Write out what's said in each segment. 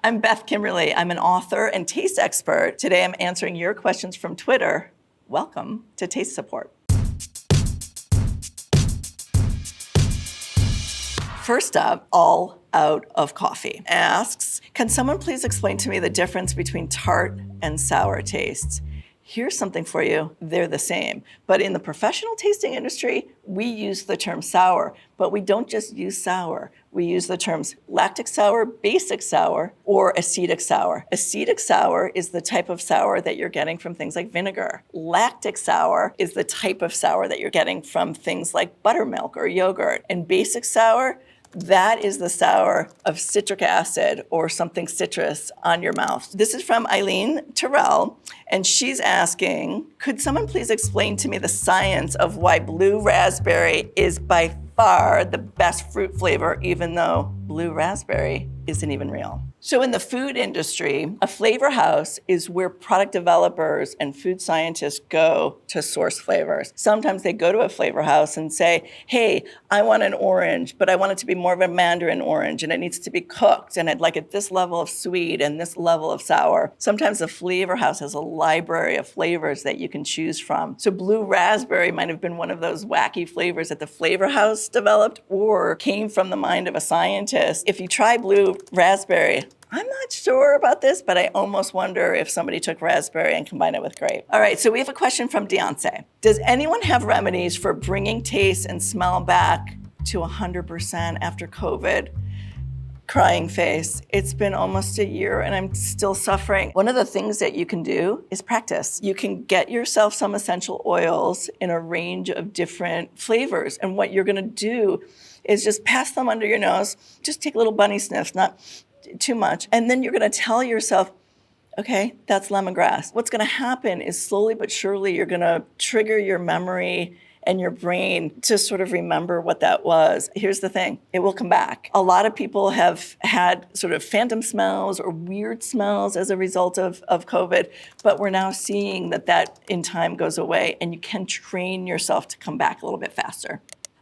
I'm Beth Kimberly. I'm an author and taste expert. Today I'm answering your questions from Twitter. Welcome to Taste Support. First up, All Out of Coffee asks, can someone please explain to me the difference between tart and sour tastes? Here's something for you. They're the same. But in the professional tasting industry, we use the term sour, but we don't just use sour. We use the terms lactic sour, basic sour, or acetic sour. Acetic sour is the type of sour that you're getting from things like vinegar. Lactic sour is the type of sour that you're getting from things like buttermilk or yogurt. And basic sour, that is the sour of citric acid or something citrus on your mouth. This is from Eileen Terrell, and she's asking, could someone please explain to me the science of why blue raspberry is by far the best fruit flavor, even though blue raspberry isn't even real? So in the food industry, a flavor house is where product developers and food scientists go to source flavors. Sometimes they go to a flavor house and say, hey, I want an orange, but I want it to be more of a mandarin orange, and it needs to be cooked, and I'd like it this level of sweet and this level of sour. Sometimes the flavor house has a library of flavors that you can choose from. So blue raspberry might have been one of those wacky flavors that the flavor house developed or came from the mind of a scientist. If you try blue raspberry, I'm not sure about this, but I almost wonder if somebody took raspberry and combined it with grape. All right, so we have a question from Deontay. Does anyone have remedies for bringing taste and smell back to 100% after COVID? Crying face. It's been almost a year and I'm still suffering. One of the things that you can do is practice. You can get yourself some essential oils in a range of different flavors. And what you're gonna do is just pass them under your nose. Just take little bunny sniffs, not too much. And then you're gonna tell yourself, okay, that's lemongrass. What's gonna happen is slowly but surely you're gonna trigger your memory and your brain to sort of remember what that was. Here's the thing, it will come back. A lot of people have had sort of phantom smells or weird smells as a result of COVID, but we're now seeing that in time goes away and you can train yourself to come back a little bit faster.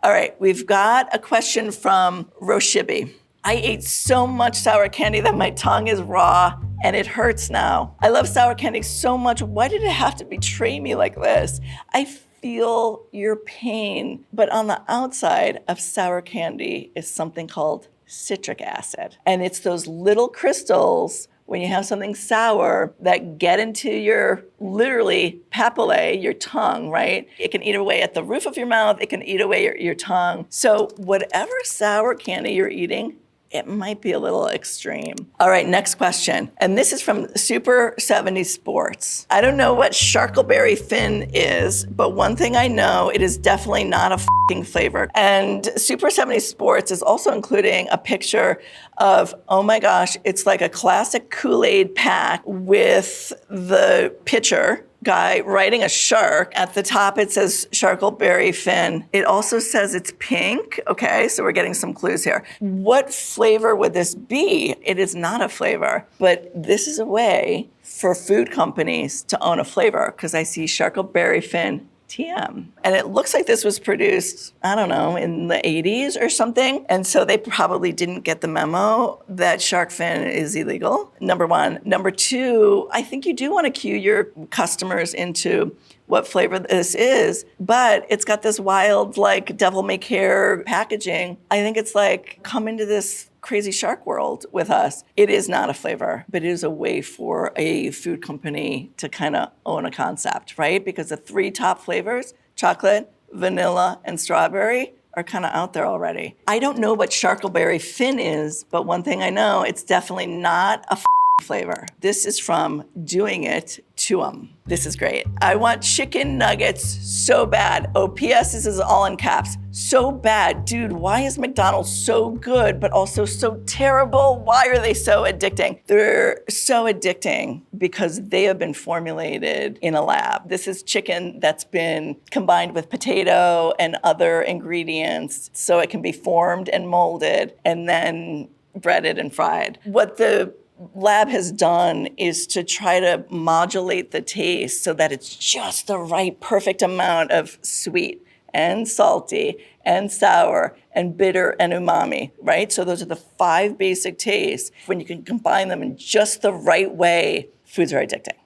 All right, we've got a question from Roshibi. I ate so much sour candy that my tongue is raw and it hurts now. I love sour candy so much. Why did it have to betray me like this? I feel your pain, but on the outside of sour candy is something called citric acid. And it's those little crystals when you have something sour that get into your literally papillae, your tongue, right? It can eat away at the roof of your mouth. It can eat away your tongue. So whatever sour candy you're eating, it might be a little extreme. All right, next question. And this is from Super 70 Sports. I don't know what Sharkberry Finn is, but one thing I know, it is definitely not a f***ing flavor. And Super 70 Sports is also including a picture of, oh my gosh, it's like a classic Kool-Aid pack with the pitcher guy riding a shark. At the top, it says Sharkberry Finn. It also says it's pink. Okay, so we're getting some clues here. What flavor would this be? It is not a flavor, but this is a way for food companies to own a flavor because I see Sharkberry Finn TM. And it looks like this was produced, I don't know, in the 80s or something. And so they probably didn't get the memo that shark fin is illegal, number one. Number two, I think you do want to cue your customers into what flavor this is, but it's got this wild, like, devil-may-care packaging. I think it's like, come into this crazy shark world with us. It is not a flavor, but it is a way for a food company to kind of own a concept, right? Because the three top flavors, chocolate, vanilla, and strawberry, are kind of out there already. I don't know what Sharkberry Finn is, but one thing I know, it's definitely not a flavor. This is from Doing It to 'em. This is great. I want chicken nuggets so bad. Oh, P.S. This is all in caps. So bad. Dude, why is McDonald's so good, but also so terrible? Why are they so addicting? They're so addicting because they have been formulated in a lab. This is chicken that's been combined with potato and other ingredients so it can be formed and molded and then breaded and fried. What the lab has done is to try to modulate the taste so that it's just the right perfect amount of sweet and salty and sour and bitter and umami, right? So those are the 5 basic tastes. When you can combine them in just the right way, foods are addicting.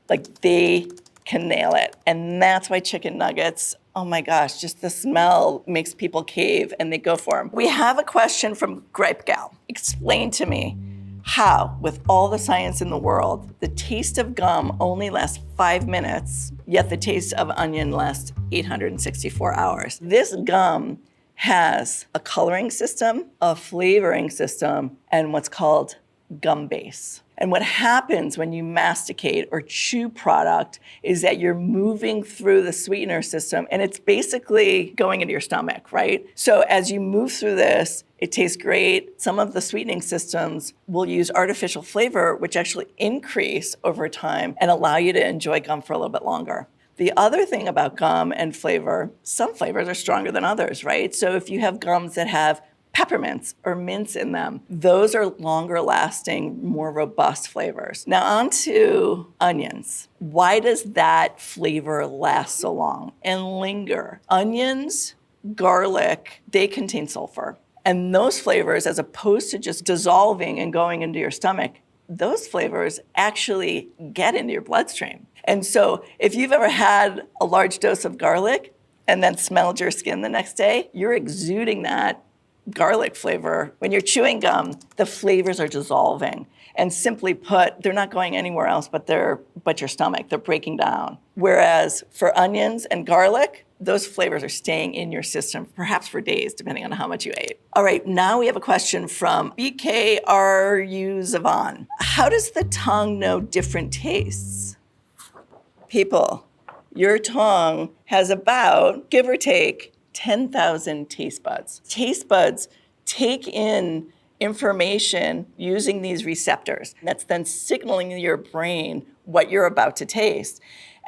Like they can nail it. And that's why chicken nuggets, oh my gosh, just the smell makes people cave and they go for them. We have a question from Gripe Gal. Explain to me how, with all the science in the world, the taste of gum only lasts 5 minutes, yet the taste of onion lasts 864 hours. This gum has a coloring system, a flavoring system, and what's called gum base. And what happens when you masticate or chew product is that you're moving through the sweetener system and it's basically going into your stomach, right? So as you move through this, it tastes great. Some of the sweetening systems will use artificial flavor, which actually increase over time and allow you to enjoy gum for a little bit longer. The other thing about gum and flavor, some flavors are stronger than others, right? So if you have gums that have peppermints or mints in them, those are longer lasting, more robust flavors. Now on to onions. Why does that flavor last so long and linger? Onions, garlic, they contain sulfur. And those flavors, as opposed to just dissolving and going into your stomach, those flavors actually get into your bloodstream. And so if you've ever had a large dose of garlic and then smelled your skin the next day, you're exuding that garlic flavor. When you're chewing gum, the flavors are dissolving. And simply put, they're not going anywhere else but your stomach. They're breaking down. Whereas for onions and garlic, those flavors are staying in your system, perhaps for days, depending on how much you ate. All right, now we have a question from BKRU Zavon. How does the tongue know different tastes? People, your tongue has about, give or take, 10,000 taste buds. Taste buds take in information using these receptors. That's then signaling to your brain what you're about to taste.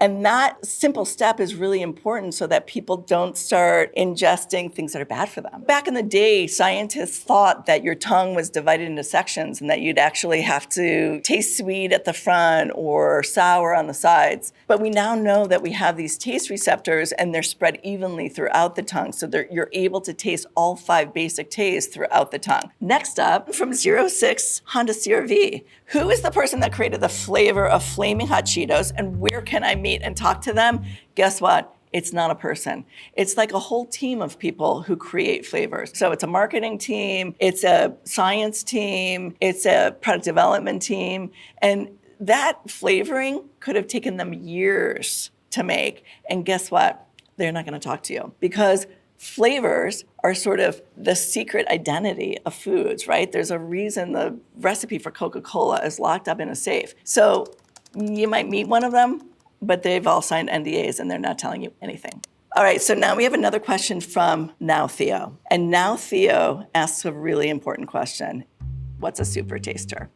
And that simple step is really important so that people don't start ingesting things that are bad for them. Back in the day, scientists thought that your tongue was divided into sections and that you'd actually have to taste sweet at the front or sour on the sides. But we now know that we have these taste receptors and they're spread evenly throughout the tongue. So you're able to taste all 5 basic tastes throughout the tongue. Next up, from 06 Honda CR-V. Who is the person that created the flavor of Flaming Hot Cheetos and where can I meet and talk to them? Guess what? It's not a person. It's like a whole team of people who create flavors. So it's a marketing team, it's a science team, it's a product development team. And that flavoring could have taken them years to make. And guess what? They're not going to talk to you because flavors are sort of the secret identity of foods, right? There's a reason the recipe for Coca-Cola is locked up in a safe. So you might meet one of them, but they've all signed NDAs and they're not telling you anything. All right, so now we have another question from Now Theo. And Now Theo asks a really important question. What's a super taster?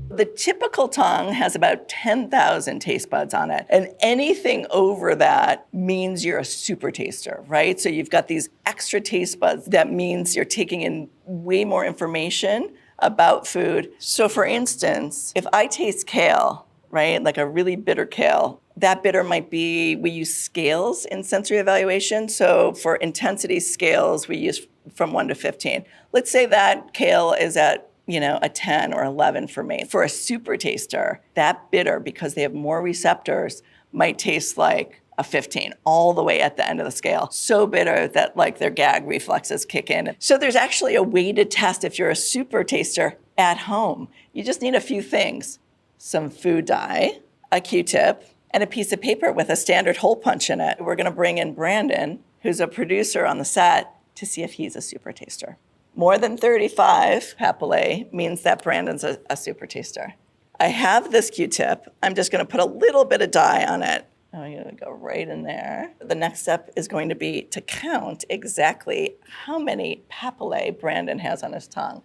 The typical tongue has about 10,000 taste buds on it. And anything over that means you're a super taster, right? So you've got these extra taste buds. That means you're taking in way more information about food. So for instance, if I taste kale, right, like a really bitter kale, that bitter might be, we use scales in sensory evaluation. So for intensity scales, we use from 1 to 15. Let's say that kale is at a 10 or 11 for me. For a super taster, that bitter, because they have more receptors, might taste like a 15 all the way at the end of the scale. So bitter that like their gag reflexes kick in. So there's actually a way to test if you're a super taster at home. You just need a few things. Some food dye, a Q-tip, and a piece of paper with a standard hole punch in it. We're gonna bring in Brandon, who's a producer on the set, to see if he's a super taster. More than 35 papillae means that Brandon's a super taster. I have this Q-tip. I'm just gonna put a little bit of dye on it. I'm gonna go right in there. The next step is going to be to count exactly how many papillae Brandon has on his tongue.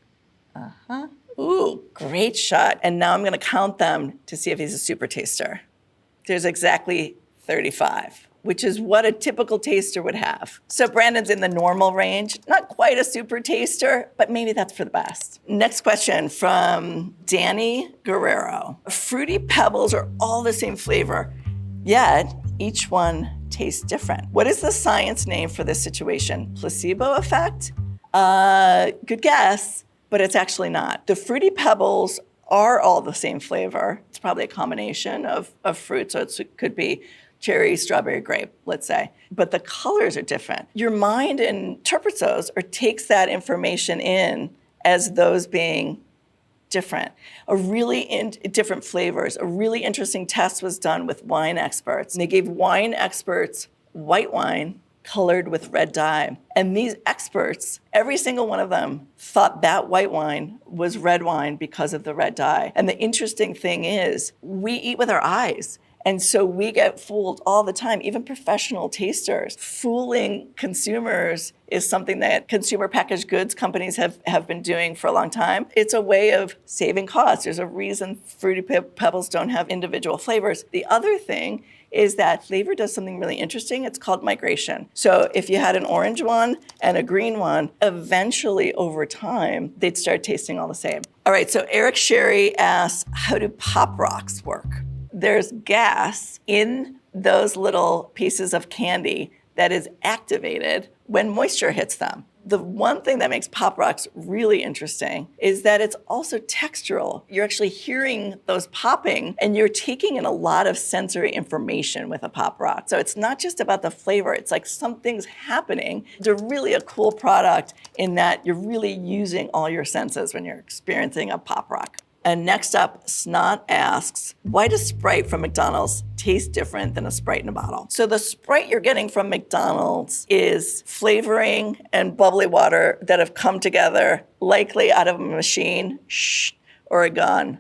Ooh, great shot. And now I'm gonna count them to see if he's a super taster. There's exactly 35. Which is what a typical taster would have. So Brandon's in the normal range, not quite a super taster, but maybe that's for the best. Next question from Danny Guerrero. Fruity Pebbles are all the same flavor, yet each one taste different. What is the science name for this situation? Placebo effect? Good guess, but it's actually not. The Fruity Pebbles are all the same flavor. It's probably a combination of fruit, so it could be cherry, strawberry, grape, let's say. But the colors are different. Your mind interprets those or takes that information in as those being different, different flavors. A really interesting test was done with wine experts. And they gave wine experts white wine colored with red dye. And these experts, every single one of them, thought that white wine was red wine because of the red dye. And the interesting thing is, we eat with our eyes. And so we get fooled all the time, even professional tasters. Fooling consumers is something that consumer packaged goods companies have been doing for a long time. It's a way of saving costs. There's a reason Fruity Pebbles don't have individual flavors. The other thing is that flavor does something really interesting. It's called migration. So if you had an orange one and a green one, eventually over time, they'd start tasting all the same. All right, so Eric Sherry asks, how do Pop Rocks work? There's gas in those little pieces of candy that is activated when moisture hits them. The one thing that makes Pop Rocks really interesting is that it's also textural. You're actually hearing those popping and you're taking in a lot of sensory information with a Pop Rock. So it's not just about the flavor, it's like something's happening. They're really a cool product in that you're really using all your senses when you're experiencing a Pop Rock. And next up, Snot asks, why does Sprite from McDonald's taste different than a Sprite in a bottle? So the Sprite you're getting from McDonald's is flavoring and bubbly water that have come together, likely out of a machine, or a gun.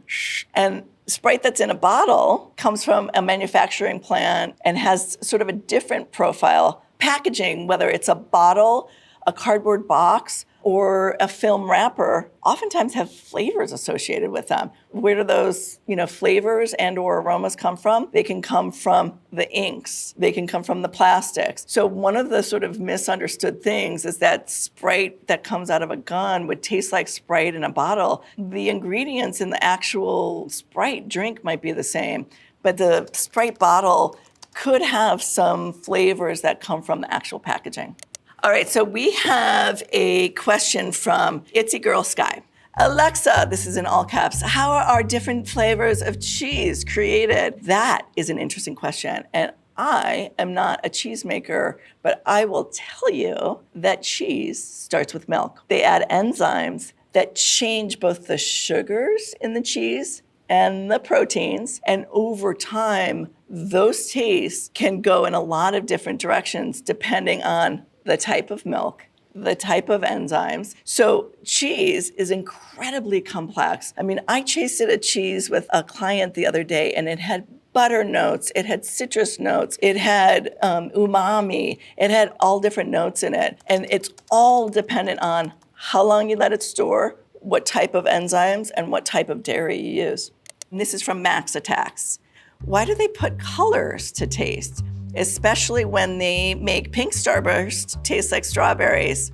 And Sprite that's in a bottle comes from a manufacturing plant and has sort of a different profile. Packaging, whether it's a bottle, a cardboard box, or a film wrapper, oftentimes have flavors associated with them. Where do those, flavors and or aromas come from? They can come from the inks. They can come from the plastics. So one of the sort of misunderstood things is that Sprite that comes out of a gun would taste like Sprite in a bottle. The ingredients in the actual Sprite drink might be the same, but the Sprite bottle could have some flavors that come from the actual packaging. All right, so we have a question from Itsy Girl Sky. Alexa, this is in all caps, how are different flavors of cheese created? That is an interesting question. And I am not a cheesemaker, but I will tell you that cheese starts with milk. They add enzymes that change both the sugars in the cheese and the proteins. And over time, those tastes can go in a lot of different directions depending on the type of milk, the type of enzymes. So cheese is incredibly complex. I mean, I tasted a cheese with a client the other day and it had butter notes, it had citrus notes, it had umami, it had all different notes in it. And it's all dependent on how long you let it store, what type of enzymes, and what type of dairy you use. And this is from Max Attacks. Why do they put colors to taste? Especially when they make pink Starburst taste like strawberries.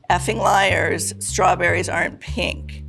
Effing liars, strawberries aren't pink.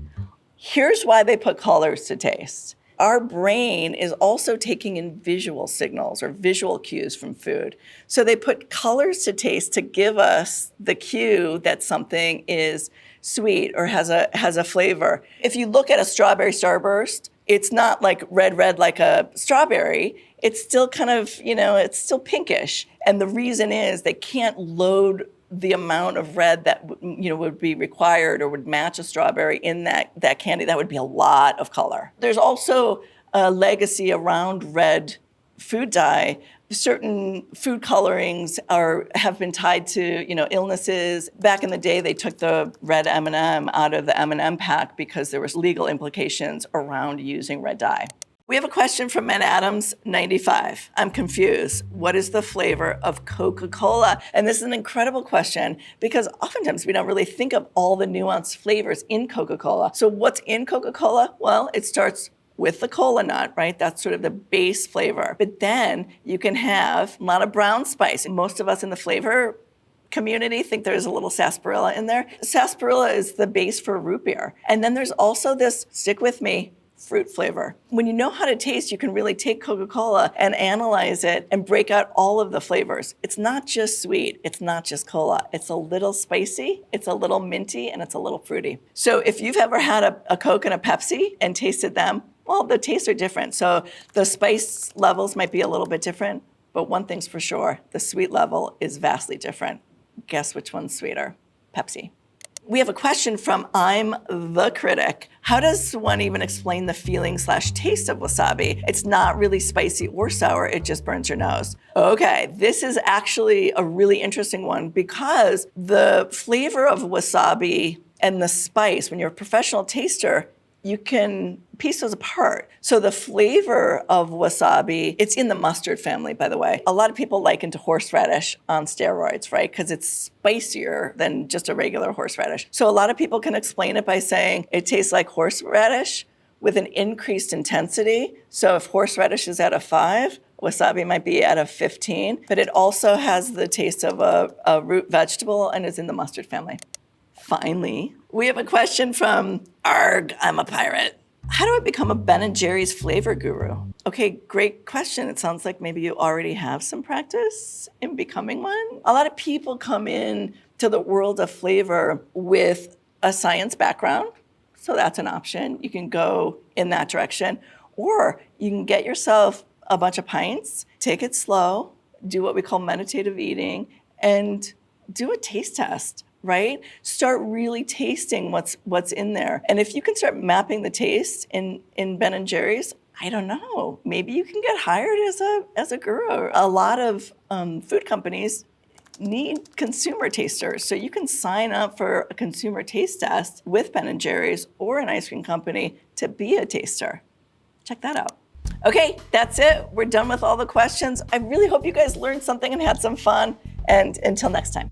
Here's why they put colors to taste. Our brain is also taking in visual signals or visual cues from food. So they put colors to taste to give us the cue that something is sweet or has a flavor. If you look at a strawberry Starburst, it's not like red like a strawberry. It's still kind of, it's still pinkish. And the reason is they can't load the amount of red that would be required or would match a strawberry in that candy. That would be a lot of color. There's also a legacy around red food dye. Certain food colorings have been tied to illnesses. Back in the day, they took the red M&M out of the M&M pack because there was legal implications around using red dye. We have a question from Matt Adams, 95. I'm confused. What is the flavor of Coca-Cola? And this is an incredible question because oftentimes we don't really think of all the nuanced flavors in Coca-Cola. So what's in Coca-Cola? Well, it starts with the cola nut, right? That's sort of the base flavor. But then you can have a lot of brown spice. Most of us in the flavor community think there's a little sarsaparilla in there. Sarsaparilla is the base for root beer. And then there's also this, stick with me, fruit flavor. When you know how to taste, you can really take Coca-Cola and analyze it and break out all of the flavors. It's not just sweet, it's not just cola. It's a little spicy, it's a little minty, and it's a little fruity. So if you've ever had a Coke and a Pepsi and tasted them, well, the tastes are different. So the spice levels might be a little bit different, but one thing's for sure, the sweet level is vastly different. Guess which one's sweeter? Pepsi. We have a question from I'm the Critic. How does one even explain the feeling/taste of wasabi? It's not really spicy or sour, it just burns your nose. Okay, this is actually a really interesting one because the flavor of wasabi and the spice, when you're a professional taster, you can piece those apart. So the flavor of wasabi, it's in the mustard family, by the way. A lot of people liken to horseradish on steroids, right? Because it's spicier than just a regular horseradish. So a lot of people can explain it by saying it tastes like horseradish with an increased intensity. So if horseradish is at a 5, wasabi might be at a 15, but it also has the taste of a root vegetable and is in the mustard family. Finally, we have a question from Arg, I'm a pirate. How do I become a Ben & Jerry's flavor guru? Okay, great question. It sounds like maybe you already have some practice in becoming one. A lot of people come in to the world of flavor with a science background, so that's an option. You can go in that direction. Or you can get yourself a bunch of pints, take it slow, do what we call meditative eating, and do a taste test. Right? Start really tasting what's in there. And if you can start mapping the taste in Ben & Jerry's, I don't know, maybe you can get hired as a guru. A lot of food companies need consumer tasters. So you can sign up for a consumer taste test with Ben & Jerry's or an ice cream company to be a taster. Check that out. Okay, that's it. We're done with all the questions. I really hope you guys learned something and had some fun. And until next time.